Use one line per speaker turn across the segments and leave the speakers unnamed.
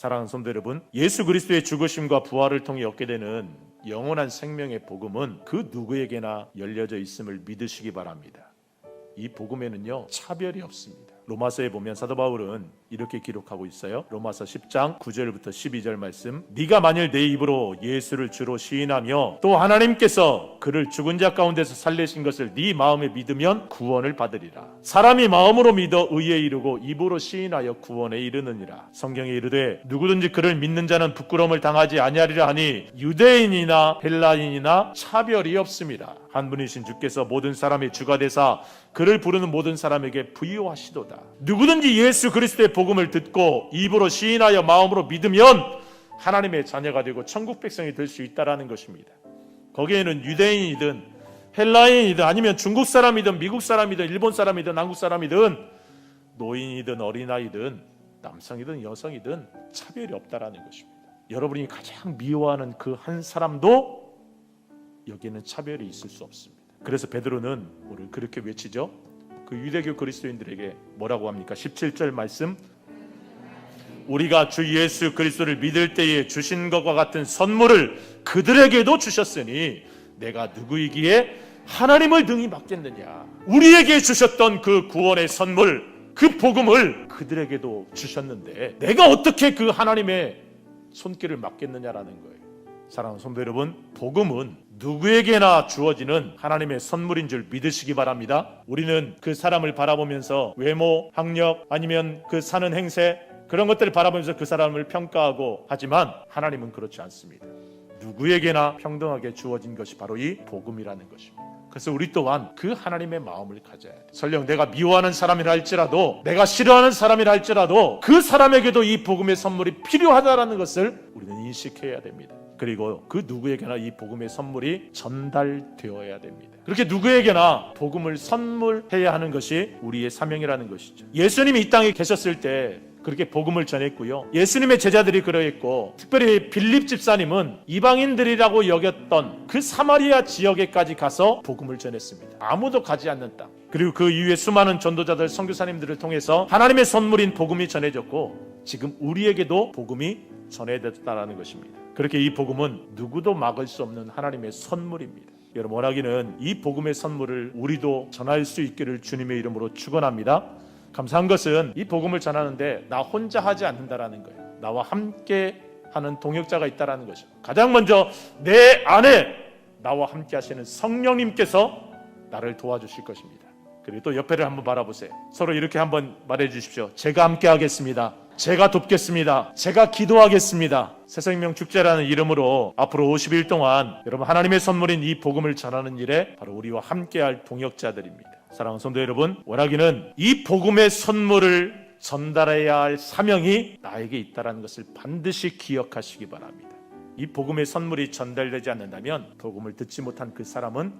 사랑하는 성도 여러분, 예수 그리스도의 죽으심과 부활을 통해 얻게 되는 영원한 생명의 복음은 그 누구에게나 열려져 있음을 믿으시기 바랍니다. 이 복음에는요, 차별이 없습니다. 로마서에 보면 사도 바울은 이렇게 기록하고 있어요. 로마서 10장 9절부터 12절 말씀. 네가 만일 내 입으로 예수를 주로 시인하며 또 하나님께서 그를 죽은 자 가운데서 살리신 것을 네 마음에 믿으면 구원을 받으리라. 사람이 마음으로 믿어 의에 이르고 입으로 시인하여 구원에 이르느니라. 성경에 이르되 누구든지 그를 믿는 자는 부끄러움을 당하지 아니하리라 하니 유대인이나 헬라인이나 차별이 없습니다. 한 분이신 주께서 모든 사람의 주가 되사 그를 부르는 모든 사람에게 부유하시도다. 누구든지 예수 그리스도의 복음을 듣고 입으로 시인하여 마음으로 믿으면 하나님의 자녀가 되고 천국 백성이 될 수 있다라는 것입니다. 거기에는 유대인이든 헬라인이든 아니면 중국 사람이든 미국 사람이든 일본 사람이든 한국 사람이든 노인이든 어린아이든 남성이든 여성이든 차별이 없다라는 것입니다. 여러분이 가장 미워하는 그 한 사람도 여기에는 차별이 있을 수 없습니다. 그래서 베드로는 오늘 그렇게 외치죠. 그 유대교 그리스도인들에게 뭐라고 합니까? 17절 말씀. 우리가 주 예수 그리스도를 믿을 때에 주신 것과 같은 선물을 그들에게도 주셨으니 내가 누구이기에 하나님을 등이 맡겠느냐. 우리에게 주셨던 그 구원의 선물, 그 복음을 그들에게도 주셨는데 내가 어떻게 그 하나님의 손길을 맡겠느냐라는 거예요. 사랑하는 성도 여러분, 복음은 누구에게나 주어지는 하나님의 선물인 줄 믿으시기 바랍니다. 우리는 그 사람을 바라보면서 외모, 학력, 아니면 그 사는 행세, 그런 것들을 바라보면서 그 사람을 평가하고 하지만 하나님은 그렇지 않습니다. 누구에게나 평등하게 주어진 것이 바로 이 복음이라는 것입니다. 그래서 우리 또한 그 하나님의 마음을 가져야 돼요. 설령 내가 미워하는 사람이라 할지라도, 내가 싫어하는 사람이라 할지라도 그 사람에게도 이 복음의 선물이 필요하다는 것을 우리는 인식해야 됩니다. 그리고 그 누구에게나 이 복음의 선물이 전달되어야 됩니다. 그렇게 누구에게나 복음을 선물해야 하는 것이 우리의 사명이라는 것이죠. 예수님이 이 땅에 계셨을 때 그렇게 복음을 전했고요. 예수님의 제자들이 그러했고, 특별히 빌립 집사님은 이방인들이라고 여겼던 그 사마리아 지역에까지 가서 복음을 전했습니다. 아무도 가지 않는 땅. 그리고 그 이후에 수많은 전도자들, 선교사님들을 통해서 하나님의 선물인 복음이 전해졌고, 지금 우리에게도 복음이 전해졌다는 것입니다. 그렇게 이 복음은 누구도 막을 수 없는 하나님의 선물입니다. 여러분, 원하기는 이 복음의 선물을 우리도 전할 수 있기를 주님의 이름으로 축원합니다. 감사한 것은 이 복음을 전하는데 나 혼자 하지 않는다라는 거예요. 나와 함께 하는 동역자가 있다라는 것이죠. 가장 먼저 내 안에 나와 함께 하시는 성령님께서 나를 도와주실 것입니다. 그리고 또 옆에를 한번 바라보세요. 서로 이렇게 한번 말해 주십시오. 제가 함께 하겠습니다. 제가 돕겠습니다. 제가 기도하겠습니다. 새생명 축제라는 이름으로 앞으로 50일 동안 여러분 하나님의 선물인 이 복음을 전하는 일에 바로 우리와 함께할 동역자들입니다. 사랑하는 성도 여러분, 원하기는 이 복음의 선물을 전달해야 할 사명이 나에게 있다는 것을 반드시 기억하시기 바랍니다. 이 복음의 선물이 전달되지 않는다면 복음을 듣지 못한 그 사람은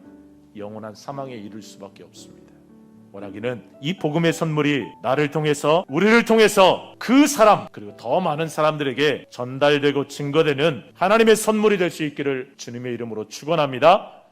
영원한 사망에 이를 수밖에 없습니다. 원하기는 이 복음의 선물이 나를 통해서, 우리를 통해서 그 사람, 그리고 더 많은 사람들에게 전달되고 증거되는 하나님의 선물이 될 수 있기를 주님의 이름으로 축원합니다.